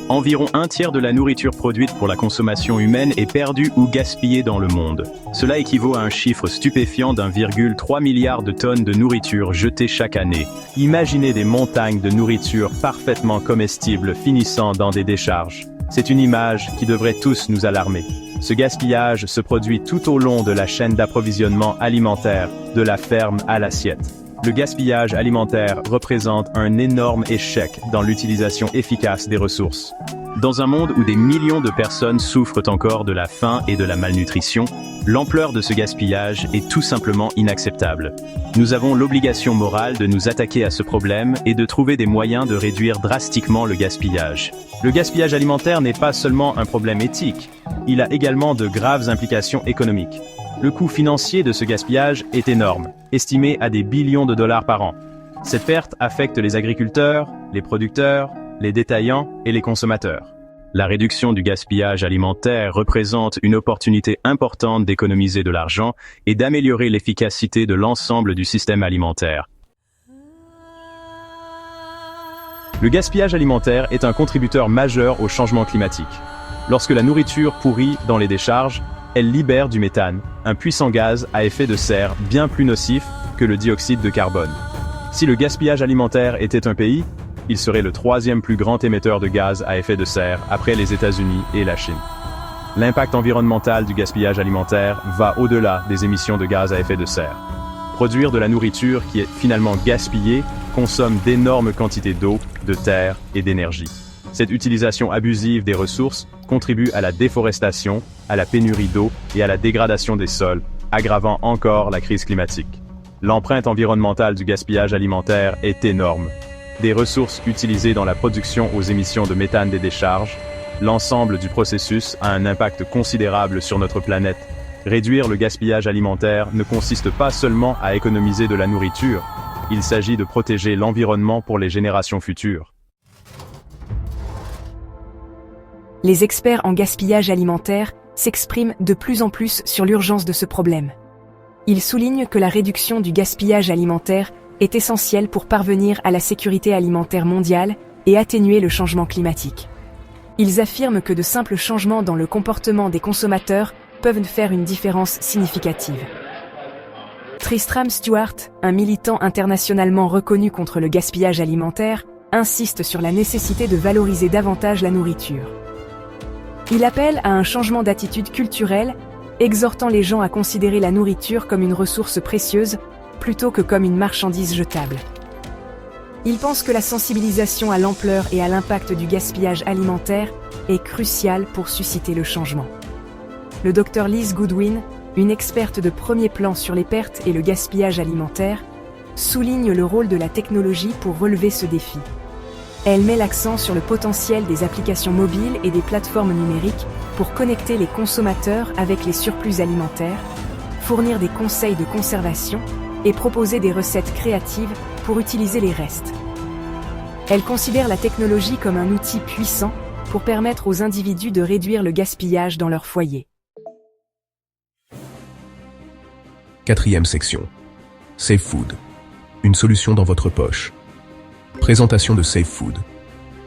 Environ un tiers de la nourriture produite pour la consommation humaine est perdue ou gaspillée dans le monde. Cela équivaut à un chiffre stupéfiant d'1,3 milliard de tonnes de nourriture jetée chaque année. Imaginez des montagnes de nourriture parfaitement comestibles finissant dans des décharges. C'est une image qui devrait tous nous alarmer. Ce gaspillage se produit tout au long de la chaîne d'approvisionnement alimentaire, de la ferme à l'assiette. Le gaspillage alimentaire représente un énorme échec dans l'utilisation efficace des ressources. Dans un monde où des millions de personnes souffrent encore de la faim et de la malnutrition, l'ampleur de ce gaspillage est tout simplement inacceptable. Nous avons l'obligation morale de nous attaquer à ce problème et de trouver des moyens de réduire drastiquement le gaspillage. Le gaspillage alimentaire n'est pas seulement un problème éthique, il a également de graves implications économiques. Le coût financier de ce gaspillage est énorme, estimé à des billions de dollars par an. Cette perte affecte les agriculteurs, les producteurs, les détaillants et les consommateurs. La réduction du gaspillage alimentaire représente une opportunité importante d'économiser de l'argent et d'améliorer l'efficacité de l'ensemble du système alimentaire. Le gaspillage alimentaire est un contributeur majeur au changement climatique. Lorsque la nourriture pourrit dans les décharges, elle libère du méthane, un puissant gaz à effet de serre bien plus nocif que le dioxyde de carbone. Si le gaspillage alimentaire était un pays, il serait le troisième plus grand émetteur de gaz à effet de serre après les États-Unis et la Chine. L'impact environnemental du gaspillage alimentaire va au-delà des émissions de gaz à effet de serre. Produire de la nourriture qui est finalement gaspillée consomme d'énormes quantités d'eau, de terre et d'énergie. Cette utilisation abusive des ressources contribue à la déforestation, à la pénurie d'eau et à la dégradation des sols, aggravant encore la crise climatique. L'empreinte environnementale du gaspillage alimentaire est énorme. Des ressources utilisées dans la production aux émissions de méthane des décharges, l'ensemble du processus a un impact considérable sur notre planète. Réduire le gaspillage alimentaire ne consiste pas seulement à économiser de la nourriture, il s'agit de protéger l'environnement pour les générations futures. Les experts en gaspillage alimentaire s'expriment de plus en plus sur l'urgence de ce problème. Ils soulignent que la réduction du gaspillage alimentaire est essentielle pour parvenir à la sécurité alimentaire mondiale et atténuer le changement climatique. Ils affirment que de simples changements dans le comportement des consommateurs peuvent faire une différence significative. Tristram Stewart, un militant internationalement reconnu contre le gaspillage alimentaire, insiste sur la nécessité de valoriser davantage la nourriture. Il appelle à un changement d'attitude culturelle, exhortant les gens à considérer la nourriture comme une ressource précieuse plutôt que comme une marchandise jetable. Il pense que la sensibilisation à l'ampleur et à l'impact du gaspillage alimentaire est cruciale pour susciter le changement. Le Dr Liz Goodwin, une experte de premier plan sur les pertes et le gaspillage alimentaire, souligne le rôle de la technologie pour relever ce défi. Elle met l'accent sur le potentiel des applications mobiles et des plateformes numériques pour connecter les consommateurs avec les surplus alimentaires, fournir des conseils de conservation et proposer des recettes créatives pour utiliser les restes. Elle considère la technologie comme un outil puissant pour permettre aux individus de réduire le gaspillage dans leur foyer. Quatrième section. Save Food. Une solution dans votre poche. Présentation de Save Food.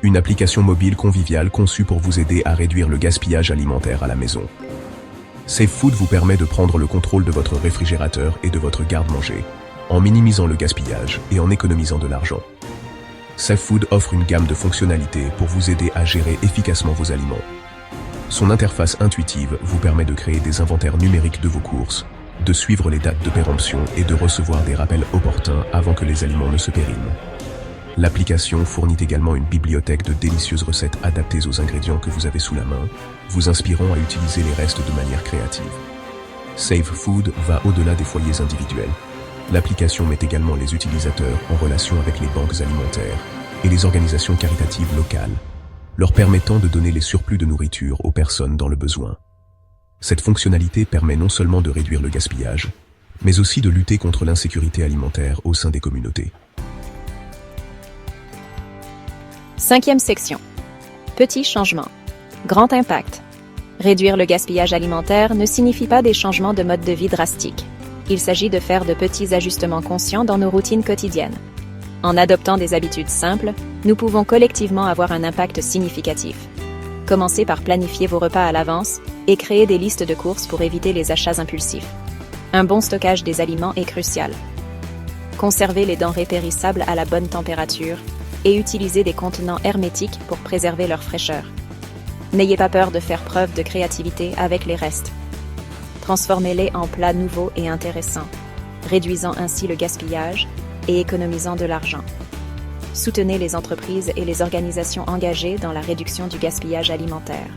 Une application mobile conviviale conçue pour vous aider à réduire le gaspillage alimentaire à la maison. Save Food vous permet de prendre le contrôle de votre réfrigérateur et de votre garde-manger, en minimisant le gaspillage et en économisant de l'argent. Save Food offre une gamme de fonctionnalités pour vous aider à gérer efficacement vos aliments. Son interface intuitive vous permet de créer des inventaires numériques de vos courses, de suivre les dates de péremption et de recevoir des rappels opportuns avant que les aliments ne se périment. L'application fournit également une bibliothèque de délicieuses recettes adaptées aux ingrédients que vous avez sous la main, vous inspirant à utiliser les restes de manière créative. Save Food va au-delà des foyers individuels. L'application met également les utilisateurs en relation avec les banques alimentaires et les organisations caritatives locales, leur permettant de donner les surplus de nourriture aux personnes dans le besoin. Cette fonctionnalité permet non seulement de réduire le gaspillage, mais aussi de lutter contre l'insécurité alimentaire au sein des communautés. Cinquième section. Petits changements. Grand impact. Réduire le gaspillage alimentaire ne signifie pas des changements de mode de vie drastiques. Il s'agit de faire de petits ajustements conscients dans nos routines quotidiennes. En adoptant des habitudes simples, nous pouvons collectivement avoir un impact significatif. Commencez par planifier vos repas à l'avance et créer des listes de courses pour éviter les achats impulsifs. Un bon stockage des aliments est crucial. Conservez les denrées périssables à la bonne température et utilisez des contenants hermétiques pour préserver leur fraîcheur. N'ayez pas peur de faire preuve de créativité avec les restes. Transformez-les en plats nouveaux et intéressants, réduisant ainsi le gaspillage et économisant de l'argent. Soutenez les entreprises et les organisations engagées dans la réduction du gaspillage alimentaire.